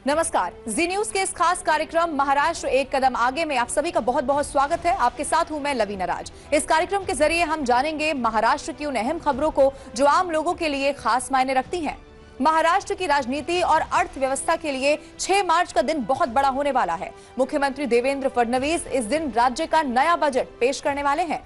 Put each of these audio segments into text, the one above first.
नमस्कार। जी न्यूज के इस खास कार्यक्रम महाराष्ट्र एक कदम आगे में आप सभी का बहुत बहुत स्वागत है। आपके साथ हूं मैं लवीना राज। इस कार्यक्रम के जरिए हम जानेंगे महाराष्ट्र की उन अहम खबरों को जो आम लोगों के लिए खास मायने रखती हैं। महाराष्ट्र की राजनीति और अर्थव्यवस्था के लिए 6 मार्च का दिन बहुत बड़ा होने वाला है। मुख्यमंत्री देवेंद्र फडणवीस इस दिन राज्य का नया बजट पेश करने वाले हैं।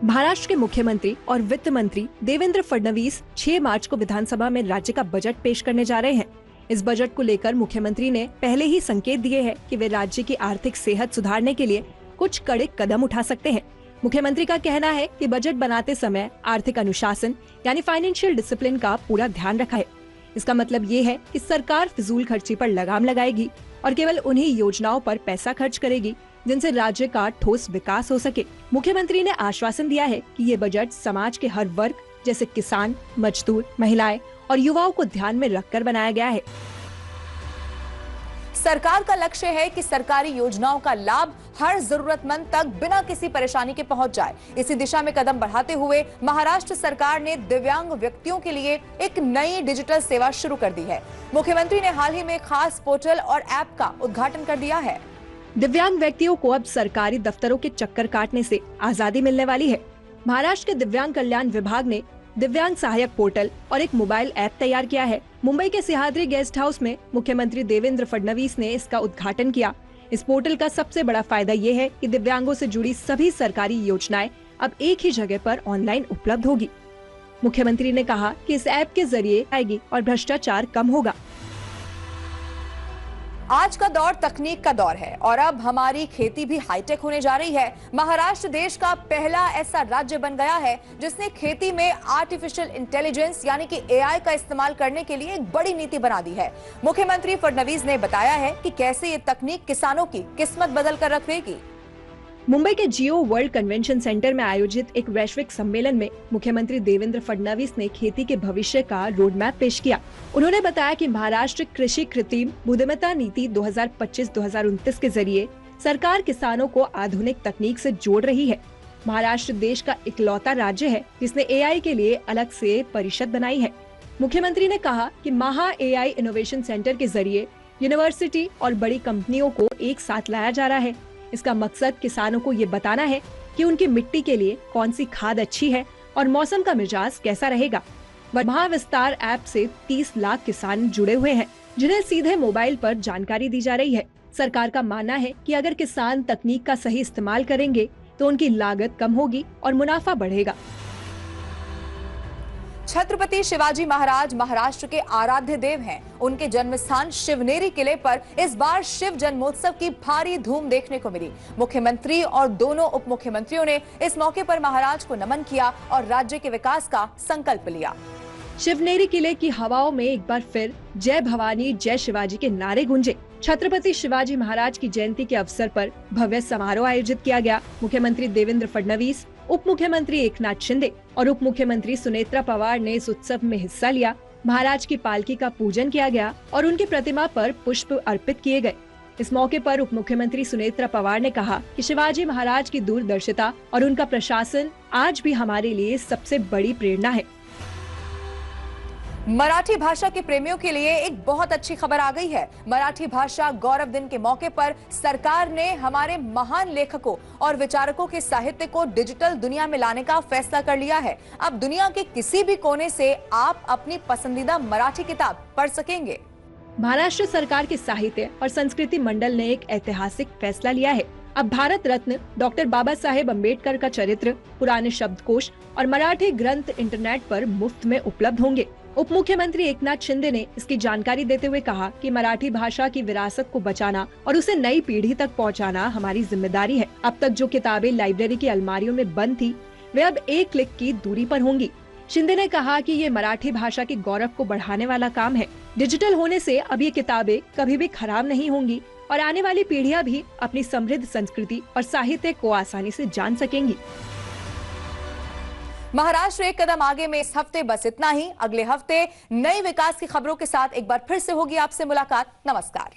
महाराष्ट्र के मुख्यमंत्री और वित्त मंत्री देवेंद्र फडणवीस 6 मार्च को विधानसभा में राज्य का बजट पेश करने जा रहे हैं। इस बजट को लेकर मुख्यमंत्री ने पहले ही संकेत दिए हैं कि वे राज्य की आर्थिक सेहत सुधारने के लिए कुछ कड़े कदम उठा सकते हैं। मुख्यमंत्री का कहना है कि बजट बनाते समय आर्थिक अनुशासन यानी फाइनेंशियल डिसिप्लिन का पूरा ध्यान रखा है। इसका मतलब ये है कि सरकार फिजूल खर्ची पर लगाम लगाएगी और केवल उन्हीं योजनाओं पर पैसा खर्च करेगी जिनसे राज्य का ठोस विकास हो सके। मुख्यमंत्री ने आश्वासन दिया है कि ये बजट समाज के हर वर्ग जैसे किसान, मजदूर, महिलाएं और युवाओं को ध्यान में रखकर बनाया गया है। सरकार का लक्ष्य है कि सरकारी योजनाओं का लाभ हर जरूरतमंद तक बिना किसी परेशानी के पहुंच जाए। इसी दिशा में कदम बढ़ाते हुए महाराष्ट्र सरकार ने दिव्यांग व्यक्तियों के लिए एक नई डिजिटल सेवा शुरू कर दी है। मुख्यमंत्री ने हाल ही में खास पोर्टल और ऐप का उद्घाटन कर दिया है। दिव्यांग व्यक्तियों को अब सरकारी दफ्तरों के चक्कर काटने से आजादी मिलने वाली है। महाराष्ट्र के दिव्यांग कल्याण विभाग ने दिव्यांग सहायक पोर्टल और एक मोबाइल ऐप तैयार किया है। मुंबई के सिंहाद्री गेस्ट हाउस में मुख्यमंत्री देवेंद्र फडणवीस ने इसका उद्घाटन किया। इस पोर्टल का सबसे बड़ा फायदा ये है कि दिव्यांगों से जुड़ी सभी सरकारी योजनाएं अब एक ही जगह पर ऑनलाइन उपलब्ध होगी। मुख्यमंत्री ने कहा कि इस ऐप के जरिए आएगी और भ्रष्टाचार कम होगा। आज का दौर तकनीक का दौर है और अब हमारी खेती भी हाईटेक होने जा रही है। महाराष्ट्र देश का पहला ऐसा राज्य बन गया है जिसने खेती में आर्टिफिशियल इंटेलिजेंस यानी कि एआई का इस्तेमाल करने के लिए एक बड़ी नीति बना दी है। मुख्यमंत्री फडणवीस ने बताया है कि कैसे ये तकनीक किसानों की किस्मत बदल कर रख देगी। मुंबई के जियो वर्ल्ड कन्वेंशन सेंटर में आयोजित एक वैश्विक सम्मेलन में मुख्यमंत्री देवेंद्र फडणवीस ने खेती के भविष्य का रोड मैप पेश किया। उन्होंने बताया कि महाराष्ट्र कृषि कृत्रिम बुद्धिमत्ता नीति 2025-2029 के जरिए सरकार किसानों को आधुनिक तकनीक से जोड़ रही है। महाराष्ट्र देश का इकलौता राज्य है जिसने एआई के लिए अलग से परिषद बनाई है। मुख्यमंत्री ने कहा कि महा एआई इनोवेशन सेंटर के जरिए यूनिवर्सिटी और बड़ी कंपनियों को एक साथ लाया जा रहा है। इसका मकसद किसानों को ये बताना है कि उनकी मिट्टी के लिए कौन सी खाद अच्छी है और मौसम का मिजाज कैसा रहेगा। महाविस्तार ऐप से 30 लाख किसान जुड़े हुए हैं जिन्हें सीधे मोबाइल पर जानकारी दी जा रही है। सरकार का मानना है कि अगर किसान तकनीक का सही इस्तेमाल करेंगे तो उनकी लागत कम होगी और मुनाफा बढ़ेगा। छत्रपति शिवाजी महाराज महाराष्ट्र के आराध्य देव हैं। उनके जन्म स्थान शिवनेरी किले पर इस बार शिव जन्मोत्सव की भारी धूम देखने को मिली। मुख्यमंत्री और दोनों उप मुख्यमंत्रियों ने इस मौके पर महाराज को नमन किया और राज्य के विकास का संकल्प लिया। शिवनेरी किले की हवाओं में एक बार फिर जय भवानी जय शिवाजी के नारे गूंजे। छत्रपति शिवाजी महाराज की जयंती के अवसर पर भव्य समारोह आयोजित किया गया। मुख्यमंत्री देवेंद्र फडणवीस, उप मुख्यमंत्री एकनाथ शिंदे और उप मुख्यमंत्री सुनेत्रा पवार ने इस उत्सव में हिस्सा लिया। महाराज की पालकी का पूजन किया गया और उनकी प्रतिमा पर पुष्प अर्पित किए गए। इस मौके पर उप मुख्यमंत्री सुनेत्रा पवार ने कहा कि शिवाजी महाराज की दूरदर्शिता और उनका प्रशासन आज भी हमारे लिए सबसे बड़ी प्रेरणा है। मराठी भाषा के प्रेमियों के लिए एक बहुत अच्छी खबर आ गई है। मराठी भाषा गौरव दिन के मौके पर सरकार ने हमारे महान लेखकों और विचारकों के साहित्य को डिजिटल दुनिया में लाने का फैसला कर लिया है। अब दुनिया के किसी भी कोने से आप अपनी पसंदीदा मराठी किताब पढ़ सकेंगे। महाराष्ट्र सरकार के साहित्य और संस्कृति मंडल ने एक ऐतिहासिक फैसला लिया है। अब भारत रत्न डॉक्टर बाबा साहेब अम्बेडकर का चरित्र, पुराने शब्दकोश और मराठी ग्रंथ इंटरनेट पर मुफ्त में उपलब्ध होंगे। उप मुख्यमंत्री एकनाथ शिंदे ने इसकी जानकारी देते हुए कहा कि मराठी भाषा की विरासत को बचाना और उसे नई पीढ़ी तक पहुंचाना हमारी जिम्मेदारी है। अब तक जो किताबें लाइब्रेरी की अलमारियों में बंद थी वे अब एक क्लिक की दूरी पर होंगी। शिंदे ने कहा कि ये मराठी भाषा के गौरव को बढ़ाने वाला काम है। डिजिटल होने से अब ये किताबें कभी भी खराब नहीं होंगी और आने वाली पीढ़ियां भी अपनी समृद्ध संस्कृति और साहित्य को आसानी से जान सकेंगी। महाराष्ट्र एक कदम आगे में इस हफ्ते बस इतना ही। अगले हफ्ते नई विकास की खबरों के साथ एक बार फिर से होगी आपसे मुलाकात। नमस्कार।